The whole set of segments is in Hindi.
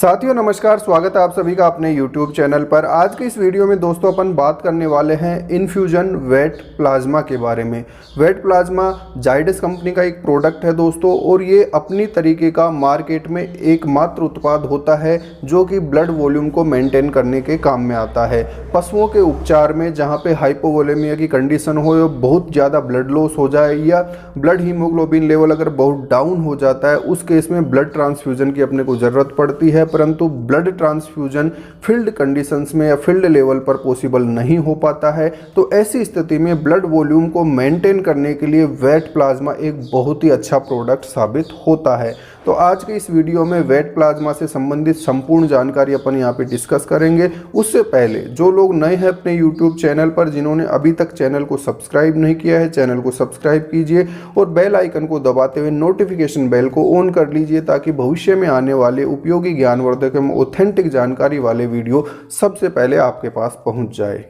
साथियों नमस्कार, स्वागत है आप सभी का अपने YouTube चैनल पर। आज के इस वीडियो में दोस्तों अपन बात करने वाले हैं इन्फ्यूजन वेट प्लाज्मा के बारे में। वेट प्लाज्मा जाइडस कंपनी का एक प्रोडक्ट है दोस्तों, और ये अपनी तरीके का मार्केट में एकमात्र उत्पाद होता है जो कि ब्लड वॉल्यूम को मेंटेन करने के काम में आता है। पशुओं के उपचार में जहाँ पे हाइपोवोलेमिया की कंडीशन हो या बहुत ज़्यादा ब्लड लॉस हो जाए या ब्लड हीमोग्लोबिन लेवल अगर बहुत डाउन हो जाता है, उस केस में ब्लड ट्रांसफ्यूजन की अपने को ज़रूरत पड़ती है। परंतु ब्लड ट्रांसफ्यूजन फील्ड कंडीशंस में या फील्ड लेवल पर पॉसिबल नहीं हो पाता है। तो ऐसी स्थिति में ब्लड वॉल्यूम को मेंटेन करने के लिए वेट प्लाज्मा एक बहुत ही अच्छा प्रोडक्ट साबित होता है। तो आज के इस वीडियो में वेट प्लाज्मा से संबंधित संपूर्ण जानकारी अपन यहाँ पे डिस्कस करेंगे। उससे पहले जो लोग नए हैं अपने YouTube चैनल पर, जिन्होंने अभी तक चैनल को सब्सक्राइब नहीं किया है, चैनल को सब्सक्राइब कीजिए और बेल आइकन को दबाते हुए नोटिफिकेशन बेल को ऑन कर लीजिए, ताकि भविष्य में आने वाले उपयोगी ज्ञानवर्धक एवं ऑथेंटिक जानकारी वाले वीडियो सबसे पहले आपके पास पहुँच जाए।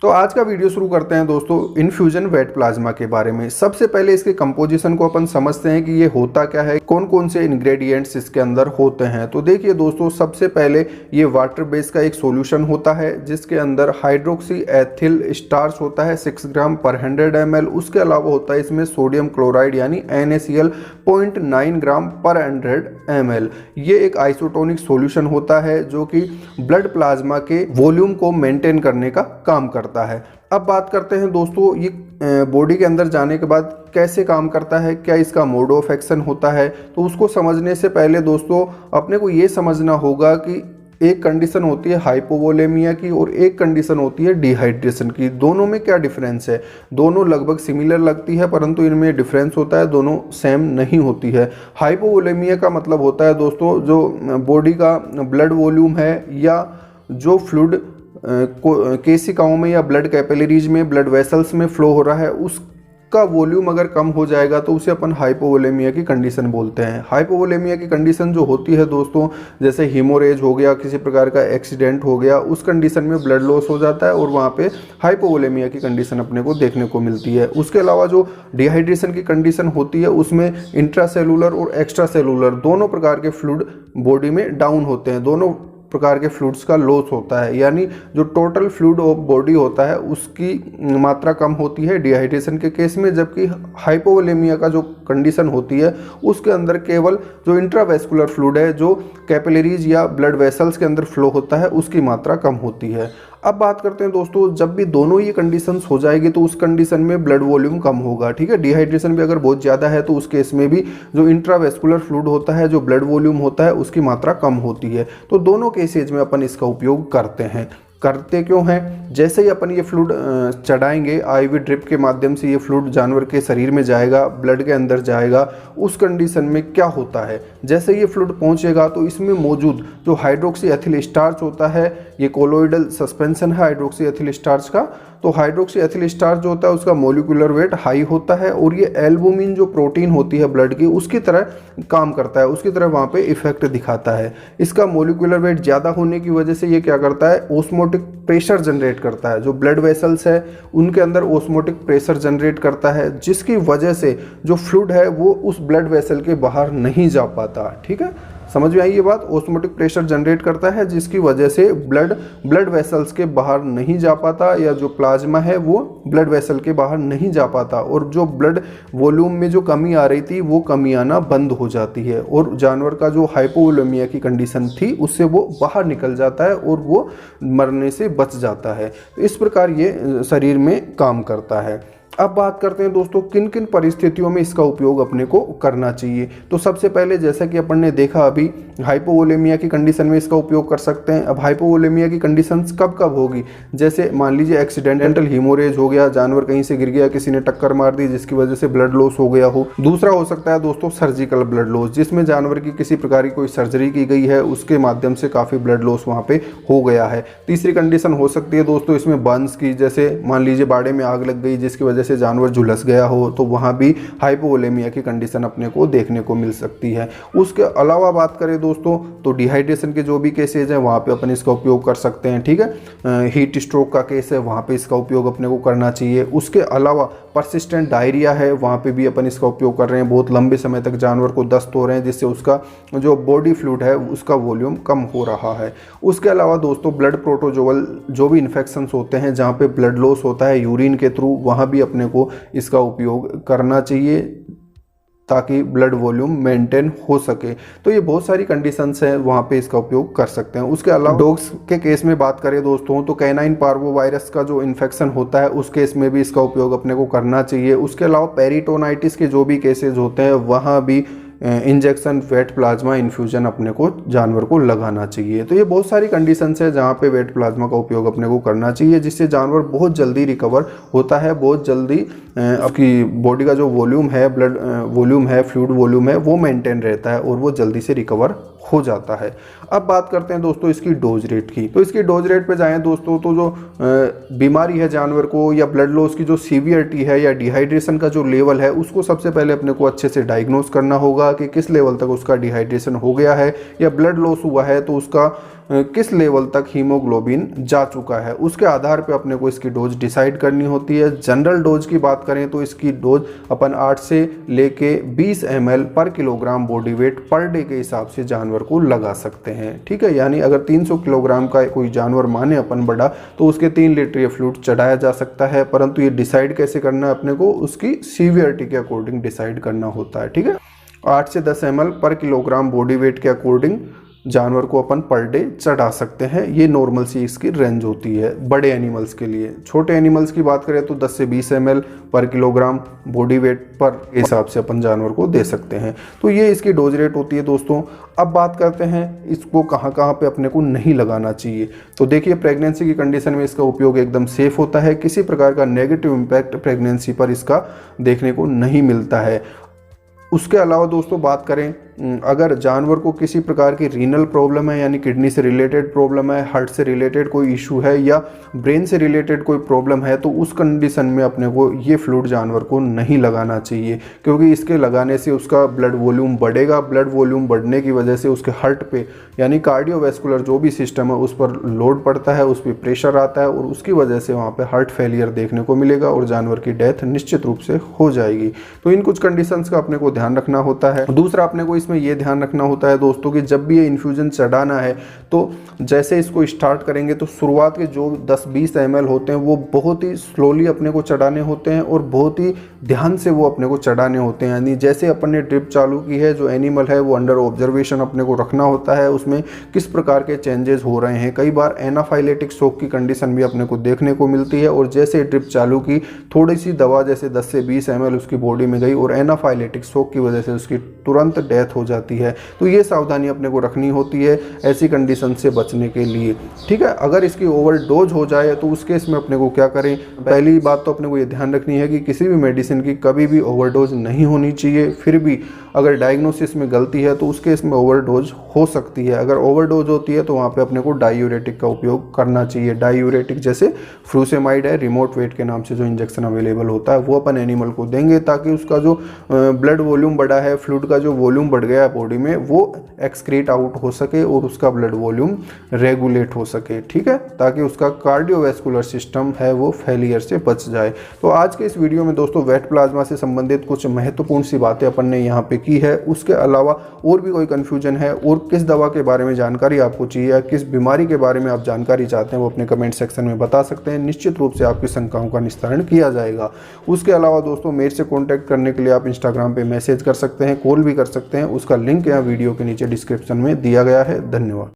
तो आज का वीडियो शुरू करते हैं दोस्तों इन्फ्यूजन वेट प्लाज्मा के बारे में। सबसे पहले इसके कंपोजिशन को अपन समझते हैं कि ये होता क्या है, कौन कौन से इंग्रेडिएंट्स इसके अंदर होते हैं। तो देखिए दोस्तों, सबसे पहले ये वाटर बेस का एक सॉल्यूशन होता है जिसके अंदर हाइड्रोक्सी एथिल स्टार्च होता है 6 ग्राम पर 100 ml। उसके अलावा होता है इसमें सोडियम क्लोराइड यानी NaCl 0.9 ग्राम पर 100 ml। ये एक आइसोटोनिक सॉल्यूशन होता है जो कि ब्लड प्लाज्मा के वॉल्यूम को मेंटेन करने का काम करता है। अब बात करते हैं दोस्तों, ये बॉडी के अंदर जाने के बाद कैसे काम करता है, क्या इसका मोड ऑफ एक्शन होता है। तो उसको समझने से पहले दोस्तों अपने को ये समझना होगा कि एक कंडीशन होती है हाइपोवोलेमिया की और एक कंडीशन होती है डिहाइड्रेशन की। दोनों में क्या डिफरेंस है? दोनों लगभग सिमिलर लगती है, परंतु इनमें डिफरेंस होता है, दोनों सेम नहीं होती है। हाइपोवोलेमिया का मतलब होता है दोस्तों जो बॉडी का ब्लड वॉल्यूम है या जो फ्लूइड केशिकाओं में या ब्लड कैपिलरीज में, ब्लड वेसल्स में फ्लो हो रहा है, उसका वॉल्यूम अगर कम हो जाएगा तो उसे अपन हाइपोवोलेमिया की कंडीशन बोलते हैं। हाइपोवोलेमिया की कंडीशन जो होती है दोस्तों, जैसे हीमोरेज हो गया, किसी प्रकार का एक्सीडेंट हो गया, उस कंडीशन में ब्लड लॉस हो जाता है और वहाँ पे हाइपोवोलेमिया की कंडीशन अपने को देखने को मिलती है। उसके अलावा जो डिहाइड्रेशन की कंडीशन होती है उसमें इंट्रासेलुलर और एक्स्ट्रा सेलुलर दोनों प्रकार के फ्लूइड बॉडी में डाउन होते हैं, दोनों प्रकार के फ्लूइड्स का लॉस होता है, यानी जो टोटल फ्लूइड ऑफ बॉडी होता है उसकी मात्रा कम होती है डिहाइड्रेशन के केस में। जबकि हाइपोवोलेमिया का जो कंडीशन होती है उसके अंदर केवल जो इंट्रावेस्कुलर फ्लूइड है, जो कैपिलरीज या ब्लड वेसल्स के अंदर फ्लो होता है, उसकी मात्रा कम होती है। अब बात करते हैं दोस्तों, जब भी दोनों ये कंडीशंस हो जाएगी तो उस कंडीशन में ब्लड वॉल्यूम कम होगा। ठीक है, डिहाइड्रेशन भी अगर बहुत ज़्यादा है तो उस केस में भी जो इंट्रावेस्कुलर फ्लूइड होता है, जो ब्लड वॉल्यूम होता है, उसकी मात्रा कम होती है। तो दोनों केसेज में अपन इसका उपयोग करते क्यों हैं? जैसे ही अपन ये फ्लूइड चढ़ाएंगे, आईवी ड्रिप के माध्यम से ये फ्लूइड जानवर के शरीर में जाएगा, ब्लड के अंदर जाएगा, उस कंडीशन में क्या होता है, जैसे ये फ्लूइड पहुंचेगा तो इसमें मौजूद जो हाइड्रोक्सी एथिल स्टार्च होता है, ये कोलोइडल सस्पेंशन है हाइड्रोक्सी एथिल स्टार्च का। तो हाइड्रोक्सी एथिल स्टार्च जो होता है उसका मोलिकुलर वेट हाई होता है और ये एल्बुमिन जो प्रोटीन होती है ब्लड की, उसकी तरह काम करता है, उसकी तरह वहाँ पे इफेक्ट दिखाता है। इसका मोलिकुलर वेट ज़्यादा होने की वजह से ये क्या करता है, ऑस्मोटिक प्रेशर जनरेट करता है। जो ब्लड वेसल्स है उनके अंदर ऑस्मोटिक प्रेशर जनरेट करता है, जिसकी वजह से जो फ्लूइड है वो उस ब्लड वेसल के बाहर नहीं जा पाता। ठीक है, समझ में आई ये बात? ऑस्मोटिक प्रेशर जनरेट करता है जिसकी वजह से ब्लड वेसल्स के बाहर नहीं जा पाता, या जो प्लाज्मा है वो ब्लड वेसल के बाहर नहीं जा पाता, और जो ब्लड वॉल्यूम में जो कमी आ रही थी वो कमी आना बंद हो जाती है और जानवर का जो हाइपोवोलेमिया की कंडीशन थी उससे वो बाहर निकल जाता है और वो मरने से बच जाता है। तो इस प्रकार ये शरीर में काम करता है। अब बात करते हैं दोस्तों किन किन परिस्थितियों में इसका उपयोग अपने को करना चाहिए। तो सबसे पहले जैसा कि अपन ने देखा अभी, हाइपोवोलेमिया की कंडीशन में इसका उपयोग कर सकते हैं। अब हाइपोवोलेमिया की कंडीशंस कब कब होगी? जैसे मान लीजिए एक्सीडेंटल हीमोरेज हो गया, जानवर कहीं से गिर गया, किसी ने टक्कर मार दी जिसकी वजह से ब्लड लॉस हो गया हो। दूसरा हो सकता है दोस्तों सर्जिकल ब्लड लॉस, जिसमें जानवर की किसी प्रकार की कोई सर्जरी की गई है, उसके माध्यम से काफ़ी ब्लड लॉस वहाँ पे हो गया है। तीसरी कंडीशन हो सकती है दोस्तों इसमें बर्न्स की, जैसे मान लीजिए बाड़े में आग लग गई जिसकी वजह वजह से जानवर झुलस गया हो तो वहाँ भी हाइपोवोलेमिया की कंडीशन अपने को देखने को मिल सकती है। उसके अलावा बात करें दोस्तों तो डिहाइड्रेशन के जो भी केसेज हैं वहाँ पे अपन इसका उपयोग कर सकते हैं, ठीक है। हीट स्ट्रोक का केस है वहाँ पे इसका उपयोग अपने को करना चाहिए। उसके अलावा परसिस्टेंट डायरिया है वहाँ पे भी अपन इसका उपयोग कर रहे हैं, बहुत लंबे समय तक जानवर को दस्त हो रहे हैं जिससे उसका जो बॉडी फ्लूइड है उसका वॉल्यूम कम हो रहा है। उसके अलावा दोस्तों ब्लड प्रोटोजोअल जो भी इन्फेक्शंस होते हैं जहाँ पे ब्लड लॉस होता है यूरिन के थ्रू, वहाँ भी अपने को इसका उपयोग करना चाहिए ताकि ब्लड वॉल्यूम मेंटेन हो सके। तो ये बहुत सारी कंडीशंस हैं वहाँ पे इसका उपयोग कर सकते हैं। उसके अलावा डॉग्स के केस में बात करें दोस्तों तो कैनाइन पार्वोवायरस का जो इन्फेक्शन होता है उस केस में भी इसका उपयोग अपने को करना चाहिए। उसके अलावा पेरिटोनाइटिस के जो भी केसेज होते हैं वहाँ भी इंजेक्शन वेट प्लाज्मा इन्फ्यूजन अपने को जानवर को लगाना चाहिए। तो ये बहुत सारी कंडीशंस है जहाँ पे वेट प्लाज्मा का उपयोग अपने को करना चाहिए जिससे जानवर बहुत जल्दी रिकवर होता है, बहुत जल्दी आपकी बॉडी का जो वॉल्यूम है, ब्लड वॉल्यूम है, फ्लूइड वॉल्यूम है वो मेंटेन रहता है और वो जल्दी से रिकवर हो जाता है। अब बात करते हैं दोस्तों इसकी डोज रेट की। तो इसकी डोज रेट पे जाएं दोस्तों तो जो बीमारी है जानवर को या ब्लड लॉस की जो सीवियरिटी है या डिहाइड्रेशन का जो लेवल है उसको सबसे पहले अपने को अच्छे से डायग्नोस करना होगा कि किस लेवल तक उसका डिहाइड्रेशन हो गया है या ब्लड लॉस हुआ है तो उसका किस लेवल तक हीमोग्लोबिन जा चुका है। उसके आधार पे अपने को इसकी डोज डिसाइड करनी होती है। जनरल डोज की बात करें तो इसकी डोज अपन 8 से लेके 20 ml पर kilogram body weight per day के हिसाब से जानवर को लगा सकते हैं, ठीक है। यानी अगर 300 किलोग्राम का कोई जानवर माने अपन बड़ा तो उसके 3 लीटर फ्लूइड चढ़ाया जा सकता है, परंतु ये डिसाइड कैसे करना है अपने को उसकी सीवियरिटी के अकॉर्डिंग डिसाइड करना होता है, ठीक है। 8 से 10 ml पर किलोग्राम बॉडी वेट के अकॉर्डिंग जानवर को अपन पर डे चढ़ा सकते हैं। ये नॉर्मल सी इसकी रेंज होती है बड़े एनिमल्स के लिए। छोटे एनिमल्स की बात करें तो 10 से 20 ml पर किलोग्राम बॉडी वेट पर हिसाब से अपन जानवर को दे सकते हैं। तो ये इसकी डोज रेट होती है दोस्तों। अब बात करते हैं इसको कहाँ कहाँ पे अपने को नहीं लगाना चाहिए। तो देखिए प्रेगनेंसी की कंडीशन में इसका उपयोग एकदम सेफ होता है, किसी प्रकार का नेगेटिव इम्पैक्ट प्रेगनेंसी पर इसका देखने को नहीं मिलता है। उसके अलावा दोस्तों बात करें अगर जानवर को किसी प्रकार की रीनल प्रॉब्लम है यानी किडनी से रिलेटेड प्रॉब्लम है, हार्ट से रिलेटेड कोई इशू है या ब्रेन से रिलेटेड कोई प्रॉब्लम है तो उस कंडीशन में अपने को ये फ्लूइड जानवर को नहीं लगाना चाहिए, क्योंकि इसके लगाने से उसका ब्लड वॉल्यूम बढ़ेगा। ब्लड वॉल्यूम बढ़ने की वजह से उसके हार्ट पे यानी कार्डियोवैस्कुलर जो भी सिस्टम है उस पर लोड पड़ता है, उस पर प्रेशर आता है और उसकी वजह से वहाँ पर हार्ट फेलियर देखने को मिलेगा और जानवर की डेथ निश्चित रूप से हो जाएगी। तो इन कुछ कंडीशंस का अपने को ध्यान रखना होता है। दूसरा अपने को इसमें यह ध्यान रखना होता है दोस्तों कि जब भी ये इन्फ्यूजन चढ़ाना है तो जैसे इसको स्टार्ट करेंगे तो शुरुआत के जो 10-20 ml होते हैं वो बहुत ही स्लोली अपने को चढ़ाने होते हैं और बहुत ही ध्यान से वो अपने को चढ़ाने होते हैं। यानी जैसे अपन ने ड्रिप चालू की है जो एनिमल है वो अंडर ऑब्जर्वेशन अपने को रखना होता है, उसमें किस प्रकार के चेंजेस हो रहे हैं। कई बार एनाफाइलेटिक शॉक की कंडीशन भी अपने को देखने को मिलती है और जैसे ड्रिप चालू की थोड़ी सी दवा जैसे 10 से 20 ml उसकी बॉडी में गई और एनाफाइलेटिक शॉक की वजह से उसकी तुरंत डेथ हो जाती है। तो ये सावधानी अपने को रखनी होती है ऐसी कंडीशन से बचने के लिए, ठीक है। अगर इसकी ओवरडोज हो जाए तो उस केस में अपने को क्या करें, पहली बात तो अपने को ये ध्यान रखनी है कि किसी भी मेडिसिन की कभी भी ओवरडोज नहीं होनी चाहिए। फिर भी अगर डायग्नोसिस में गलती है तो उस केस में ओवरडोज हो सकती है। अगर ओवरडोज होती है तो वहाँ पे अपने को डायूरेटिक का उपयोग करना चाहिए। डायूरेटिक जैसे फ्रूसेमाइड है, रिमोट वेट के नाम से जो इंजेक्शन अवेलेबल होता है वो अपन एनिमल को देंगे ताकि उसका जो ब्लड वॉल्यूम बढ़ा है, फ्लूइड का जो वॉल्यूम बढ़ गया है बॉडी में वो एक्सक्रीट आउट हो सके और उसका ब्लड वॉल्यूम रेगुलेट हो सके, ठीक है, ताकि उसका कार्डियोवैस्कुलर सिस्टम है वो फेलियर से बच जाए। तो आज के इस वीडियो में दोस्तों वेट प्लाज्मा से संबंधित कुछ महत्वपूर्ण सी बातें अपन ने यहाँ पे की है। उसके अलावा और भी कोई कन्फ्यूजन है और किस दवा के बारे में जानकारी आपको चाहिए या किस बीमारी के बारे में आप जानकारी चाहते हैं वो अपने कमेंट सेक्शन में बता सकते हैं। निश्चित रूप से आपकी शंकाओं का निस्तारण किया जाएगा। उसके अलावा दोस्तों मेरे से कॉन्टैक्ट करने के लिए आप इंस्टाग्राम पे मैसेज कर सकते हैं, कॉल भी कर सकते हैं। उसका लिंक यहाँ वीडियो के नीचे डिस्क्रिप्शन में दिया गया है। धन्यवाद।